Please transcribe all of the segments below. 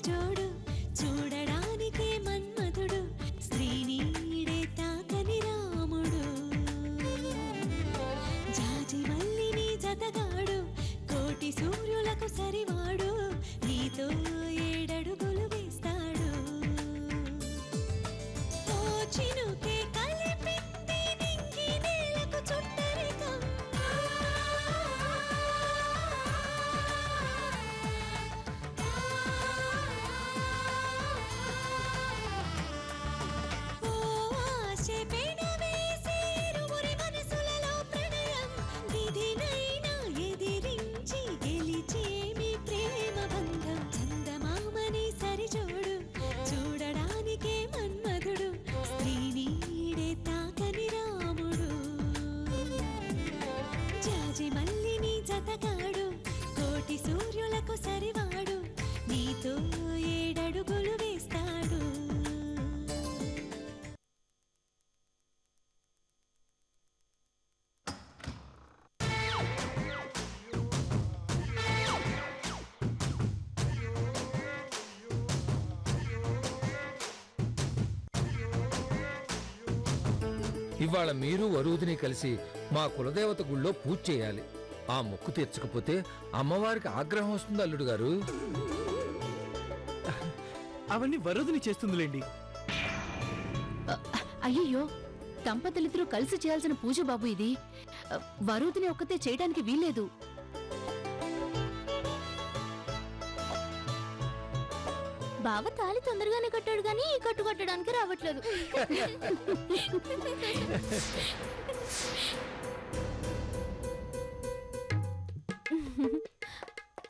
సరిజోడు చూడడానికే మన్మధుడు శ్రీనీడే తాకని రాముడు జాజి మల్లిని జతగాడు కోటి సూర్యులకు సరివాడు నీతో ఏడడుగులు వేస్తాడు ఓ చినుకే కలిపింది నింగి నేలకు చుట్టరికం ఓ ఆశే పెనవేసి ఇరువురి మనసులలో ప్రణయం విధినైనా ఎదిరించి గెలిచేమి ప్రేమ బంధం చందమామని సరిజోడు చూడడానికే మన్మధుడు శ్రీనీడే తాకని రాముడు జాజి మల్లిని జతగాడు కోటి సూర్యులకు సరివాడు నీతో ఏడడుగులు వేస్తాడు ఇవాళ మీరు వరుదిని కలిసి మా కులదేవత గుళ్ళో పూజ చేయాలి. ఆ మొక్కు తీర్చకపోతే అమ్మవారికి ఆగ్రహం వస్తుంది అల్లుడు గారు. అవన్నీ వరుదిని చేస్తుందిలేండి. అయ్యయ్యో, దంపతులిద్దరూ కలిసి చేయాల్సిన పూజ బాబు ఇది. వరుదిని ఒక్కతే చేయడానికి వీల్లేదు. బావ తాళి తొందరగానే కట్టాడు గానీ ఈ కట్టు కట్టడానికి రావట్లేదు.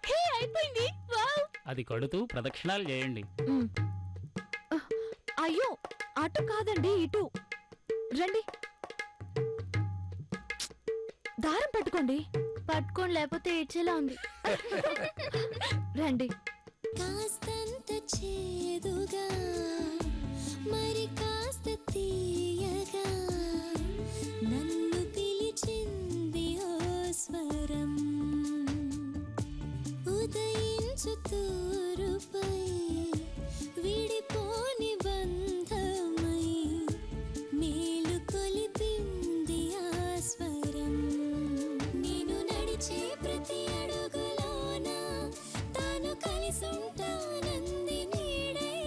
హే, అయిపోయింది. వావ్! అది కడుతూ ప్రదక్షిణాలు చేయండి. అయ్యో, అటు కాదండి, ఇటు రండి. దారం పట్టుకోండి. పట్టుకోండి, లేకపోతే ఏడ్చేలా ఉంది. రండి. కాస్తంత చేదుగా మరి కాస్త తీయగా నన్ను పిలిచింది ఓ స్వరం ఉదయించు తూరుపై విడిపోని బంధమై మేలు కొలిపింది ఆ స్వరం నేను నడిచే ప్రతి అడుగులోన తాను కలిసుంటానంది నీడై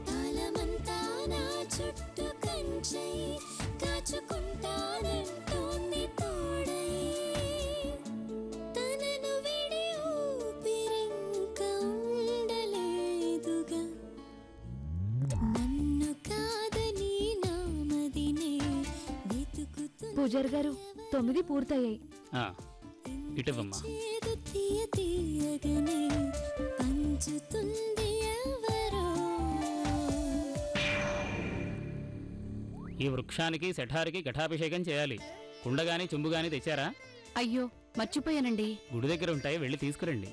కాలమంతా నా చుట్టూ కంచై కాచుకుంటానంటోంది తోడై తనను విడి ఊపిరింక ఉండలేదుగా నన్ను కాదని నామదినే వెతుకుతున్న పూజారి గారు 9 పూర్తయ్యాయి. ఇటువమ్మా. చేదు తీయ తీయగనే పంచుతుంది ఎవరో ఈ వృక్షానికి శఠారికి ఘటాభిషేకం చేయాలి. కుండగాని చెంబుగాని తెచ్చారా? అయ్యో, మర్చిపోయానండి. గుడి దగ్గర ఉంటాయి, వెళ్ళి తీసుకురండి.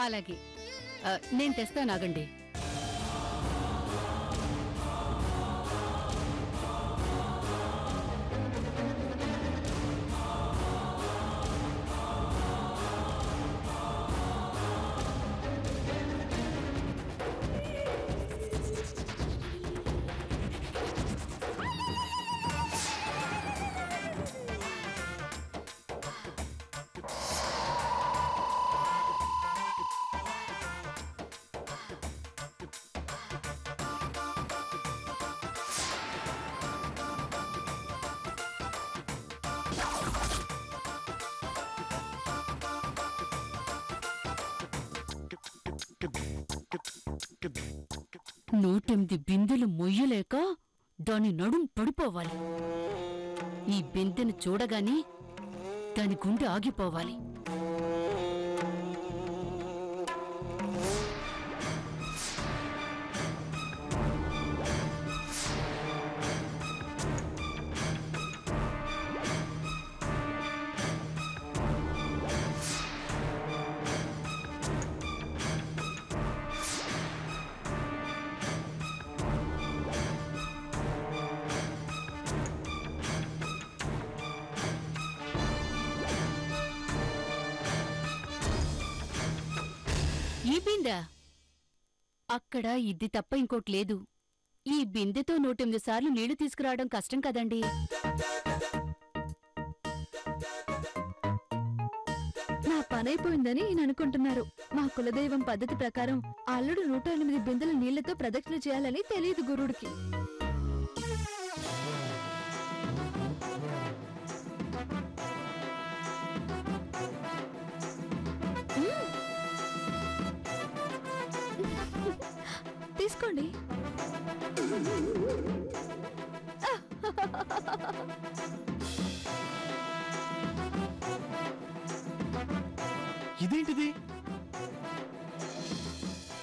అలాగే, నేను తెస్తానాగండి. నూటెనిమిది బిందెలు మొయ్యలేక దాని నడుం పడిపోవాలి. ఈ బిందెను చూడగానే దాని గుండె ఆగిపోవాలి. ఈ బిందె అక్కడ ఇది తప్ప ఇంకోటి లేదు. ఈ బిందెతో 108 సార్లు నీళ్లు తీసుకురావడం కష్టం కదండి. నా పనైపోయిందని ఈయన అనుకుంటున్నారు. మా కులదైవం పద్ధతి ప్రకారం అల్లుడు 108 బిందెల నీళ్లతో ప్రదక్షిణ చేయాలని తెలియదు గురుడికి. తీసుకోండి. ఇదేంటిది?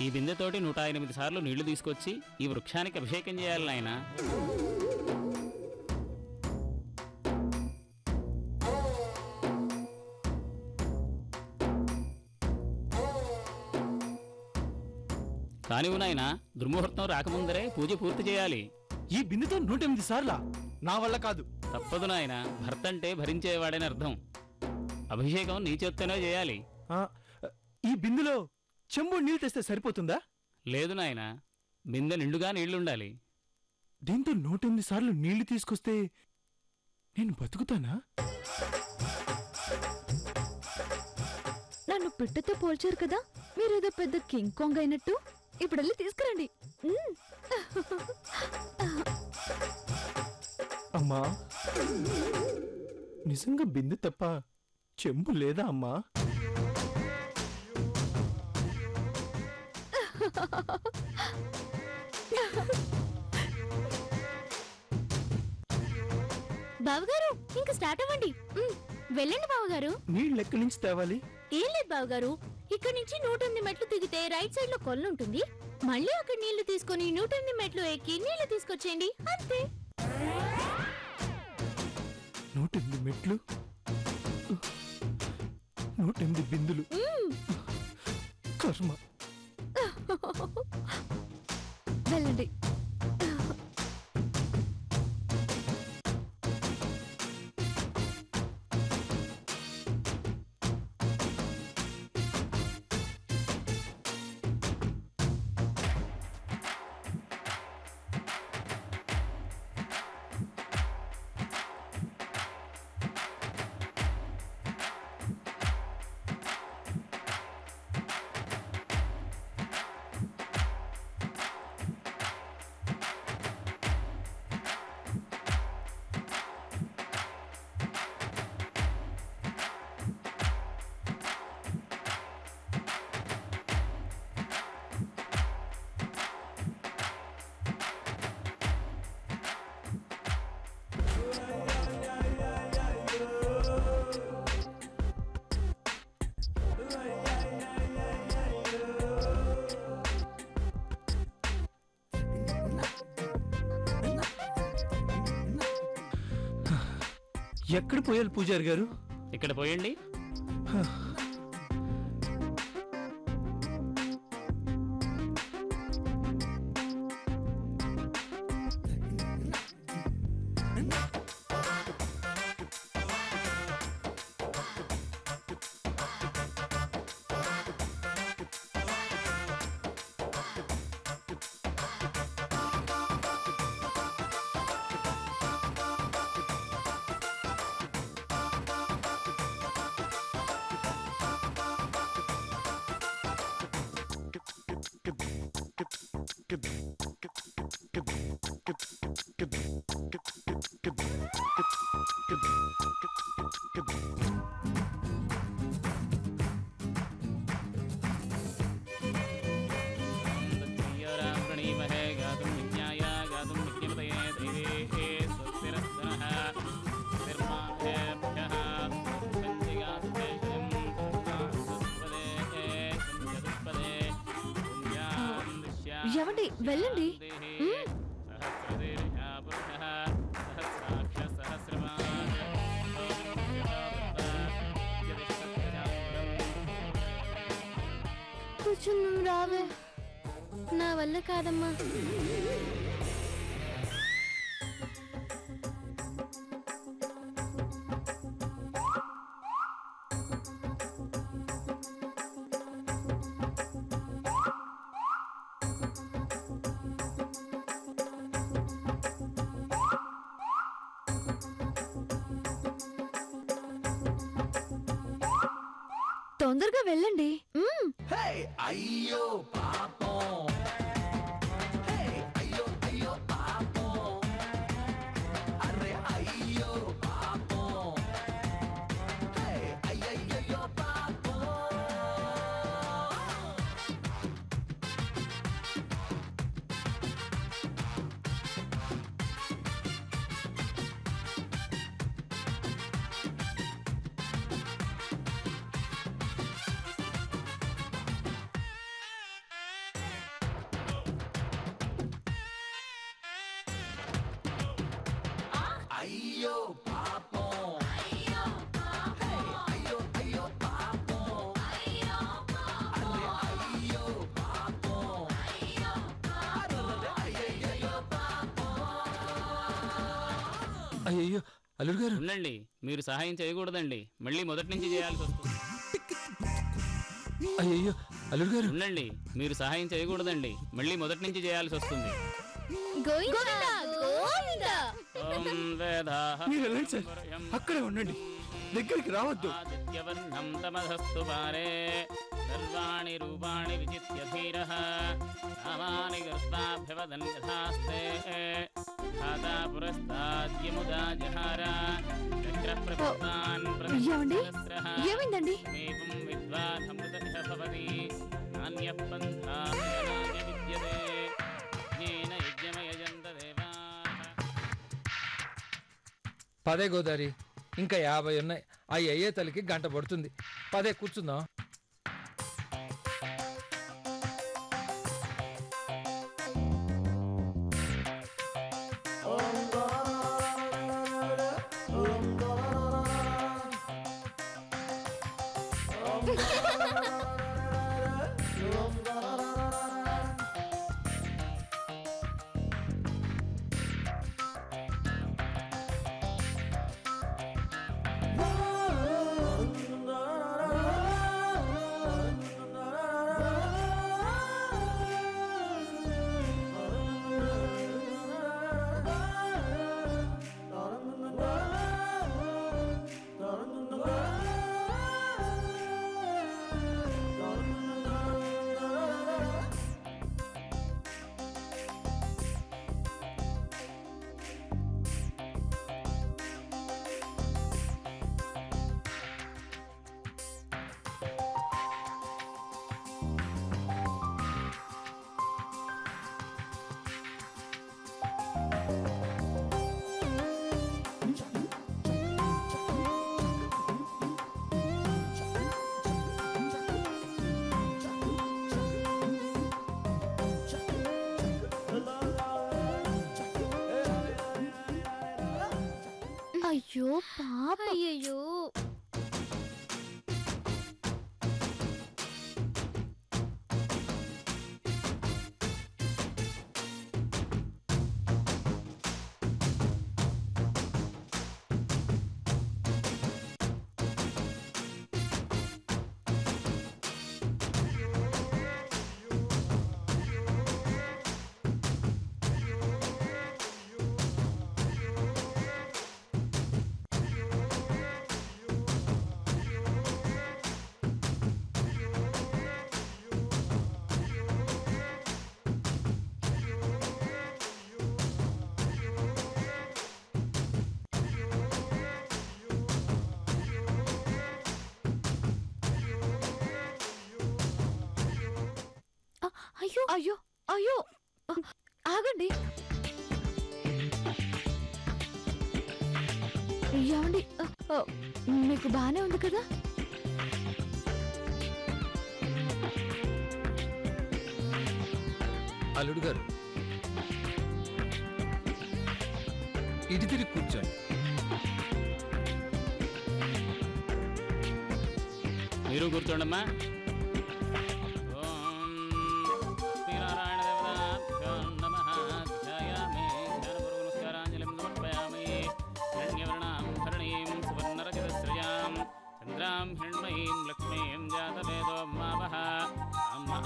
ఈ బిందెతోటి 108 సార్లు నీళ్లు తీసుకొచ్చి ఈ వృక్షానికి అభిషేకం చేయాలి నాయనా. కానివు నాయనా, దుర్ముహూర్తం రాకముందరే పూజ పూర్తి చేయాలి. ఈ బిందెతో 108 సార్లా? నా వల్ల కాదు. తప్పదు నాయనా, భర్త అంటే భరించేవాడని అర్థం. అభిషేకం నీ చేత్తోనే చేయాలి. ఆ, ఈ బిందెలో చెంబు నీళ్ళు తెస్తే సరిపోతుందా? లేదు నాయనా, బిందె నిండుగా నీళ్లుండాలి. దీంతో 108 సార్లు నీళ్లు తీసుకొస్తే నేను బతుకుతానా? నన్ను పిట్టతో పోల్చారు కదా, మీరేదో పెద్ద కింగ్ కాంగ్ అయినట్టు. ఇప్పుడెళ్ళి తీసుకురండి. అమ్మా, నిజంగా బిందె తప్ప చెంబు లేదా అమ్మా? బావగారు ఇంకా స్టార్ట్ అవ్వండి. వెళ్ళండి బావగారు. నీళ్ళు ఎక్కడి నుంచి తేవాలి? ఏం లేదు బావగారు, ఇక్కడి నుంచి 108 మెట్లు దిగితే రైట్ సైడ్ లో కొల్లు ఉంటుంది. మళ్ళీ అక్కడ నీళ్లు తీసుకొని 108 మెట్లు ఎక్కి నీళ్లు తీసుకొచ్చేయండి, అంతే. 108 మెట్లు, 108 బిందులు. కర్మ. వెళ్ళండి. ఎక్కడ పోయాలి పూజారి గారు? ఇక్కడ పోయండి. ఏమండి, వెళ్ళండి. కూర్చున్నాం, రావే. నా వల్ల కాదమ్మా. తొందరగా వెళ్ళండి. అయ్యో అల్లుడు గారు ఉండండి, మీరు సహాయం చేయకూడదండి, మళ్ళీ మొదటి నుంచి చేయాల్సి వస్తుంది. అయ్యో అల్లుడు గారు ఉండండి, మీరు సహాయం చేయకూడదండి, మళ్ళీ మొదటి నుంచి చేయాల్సి వస్తుంది. ఓం వేదాః మీరు వెళ్ళండి సార్, అక్కడే ఉండండి, దగ్గరికి రావద్దు. ఆదిత్యవర్ణం తమసస్తు పారే సర్వాణి రూపాణి విచిత్య ధీరః నామాని గర్వాభ్యవదన్ యథాస్తే ధాతా పురస్తాద్యముదా జహార చక్రః ప్రవృత్తాన్ ఏమండి? ప్రతిసహస్రః ఏమైందండి? ఏవం విద్వాన్ అమృతమిహ భవతి నాన్యః పంథా నాన్య విద్యతే జ్ఞేన యజ్ఞమయజంత దేవాః. పదే గోదారి, ఇంకా 50 ఉన్నాయి. ఆ అయ్యే తల్లికి గంట పడుతుంది. పదే కూర్చుందాం. అయ్యో పాప. అయ్యయ్యో అయ్యో అయ్యో అయ్యో, ఆగండి. ఏమండి, మీకు బానే ఉంది కదా? అల్లుడు గారు ఇటు తిరిగి కూర్చోండి. మీరు కూర్చోండమ్మా. ఓం శ్రీనారాయణ దేవతాభ్యో నమః. ధ్యాయామి ధ్యానపూర్వక నమస్కారాంజలిం సమర్పయామి. హిరణ్యవర్ణాం ధరణీం సువర్ణరజతశ్రయాం చంద్రాం హిరణ్మయీం లక్ష్మీం జాతవేదో మావహ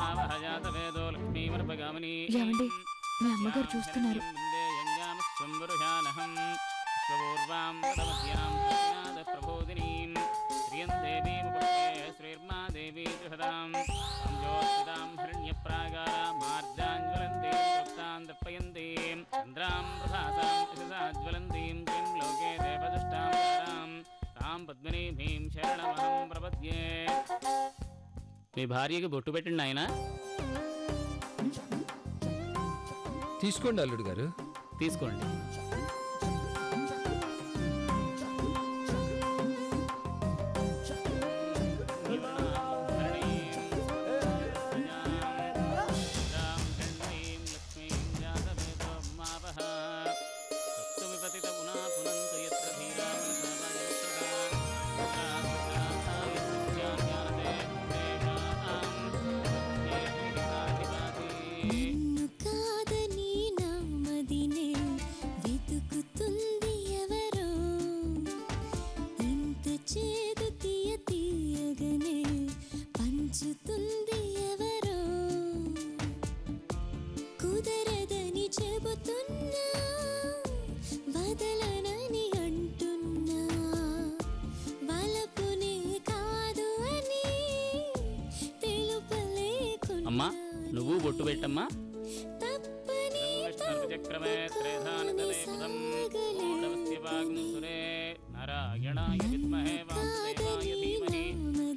ఆవహ జాతవేదో లక్ష్మీమర్పగామిని. ఏమండి, మీ అమ్మగారు చూస్తున్నారు. సంవరుహానహం విశ్వపూర్వాం ప్రమధ్యాం ప్రబోధినీం శ్రియం దేవీముపస్తే శ్రీర్మా ప్రదాం సంజోత్సదాం హిరణ్యప్రాగారా మార్జాంజ్వలంతీం తృప్తాం దర్పయంతీం చంద్రాం ప్రభాసాం యశసాజ్వలంతీం కిం లోకే దేవదుష్టాం తారాం తాం పద్మినీభీం శరణమహం ప్రపద్యే. మీ భార్యకి బొట్టు పెట్టండి నాయనా. తీసుకోండి అల్లుడు గారు. తీసుకోండి. నిన్ను కాదని నా మదినే వెతుకుతుంది ఎవరో ఇంత చేదు తీయ తీయగనే పంచుతుంది ఎవరో కుదరదని చెబుతున్నా వదలనని అంటున్నా వలపునే కాదు అని తెలుపలేకున్నా అమ్మా నువ్వు బొట్టు పెట్టమ్మా. తప్పని చక్రమే త్రేధానతలే పదం మూఢమస్య వాగ్ం సురే నారాయణాయ విద్మహే వాసుదేవాయ ధీమహి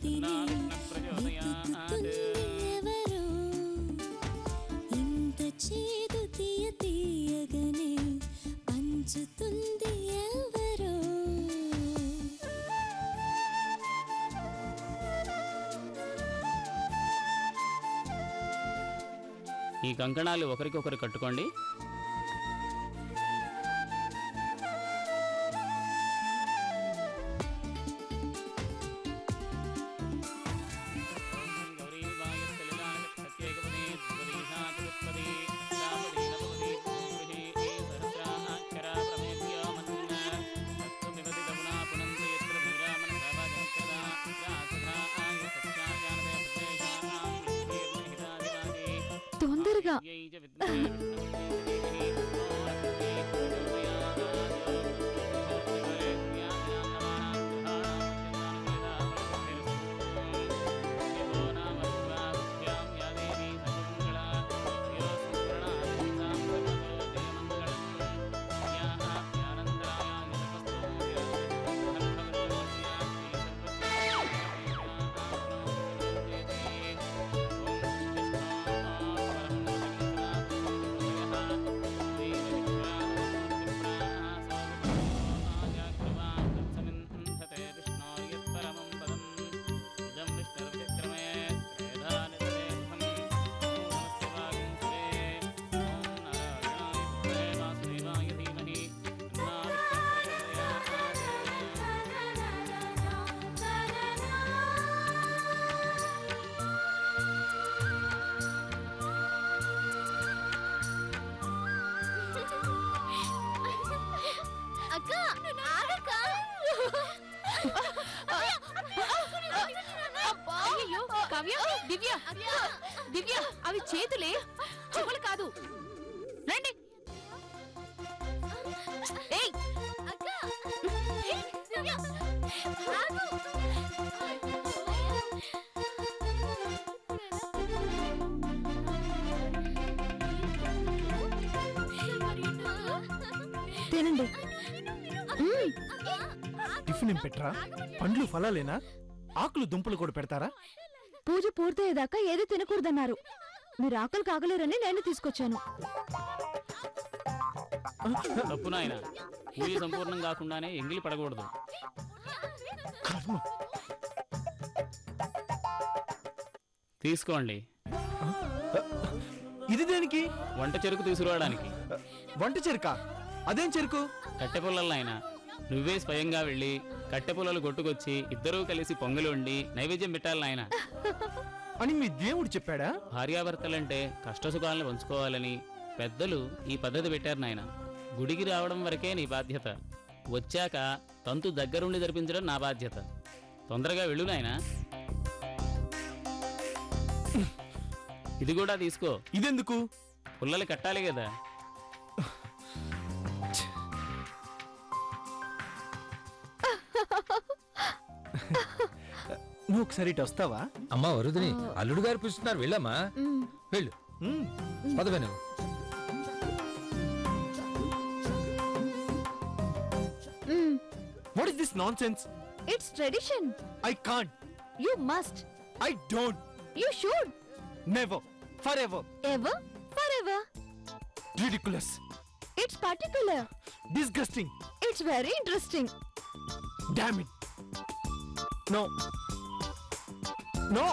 తన్నో విష్ణుః ప్రచోదయాత్. ఎవరో ఇంత చేదు తీయ తీయగనే పంచుతుంది ఎవరో ఈ కంకణాలు ఒకరికొకరు కట్టుకోండి. తొందరగా అక్క ఆగక్క. అయ్యో కావ్య దివ్య దివ్య అవి చేతులే చెవులు కాదు. రండి. ఏయ్ అక్క ఏయ్, దివ్య, ఆగు. తినండి. టిఫిన్ ఏం పెట్టరా? పండ్లు ఫలాలేనా? ఆకులు దుంపలు కూడా పెడతారా? పూజ పూర్తయ్యేదాకా ఏది తినకూడదన్నారు. మీరు ఆకలి కాగలేరని నేను తీసుకొచ్చాను. తప్పు నాయన. పూజ సంపూర్ణం కాకుండానే ఎంగిలి పడకూడదు. కర్మ. తీసుకోండి. ఇది దేనికి? వంట చెరుకు తీసుకురావడానికి. వంట చెరుక? అదేం చెరుకు? కట్టె పుల్లలు ఆయన నువ్వే స్వయంగా వెళ్ళి కట్టె పుల్లలు కొట్టుకొచ్చి ఇద్దరూ కలిసి పొంగలి వండి నైవేద్యం పెట్టాలి నాయన అని మీ దేవుడు చెప్పాడా? భార్యాభర్తలంటే కష్టసుఖాలను పంచుకోవాలని పెద్దలు ఈ పద్ధతి పెట్టారు నాయన. గుడికి రావడం వరకే నీ బాధ్యత. వచ్చాక తంతు దగ్గరుండి జరిపించడం నా బాధ్యత. తొందరగా వెళ్ళు నాయనా. ఇది కూడా తీసుకో. ఇదెందుకు? పుల్లలు కట్టాలి కదా. నువ్వు నువ్వు ఒకసారి ఇటు వస్తావా? అమ్మా వరుదిని, అల్లుడు గారు పిలుస్తున్నారు, వెళ్ళమ్మా. వెళ్ళు, మ్మ్. పదవే నువ్వు. What is this nonsense? It's tradition. I can't. You must. I don't. You should. Never. Forever. Ever for ever. Ridiculous. It's particular. Disgusting. It's very interesting. Damn it. No. No.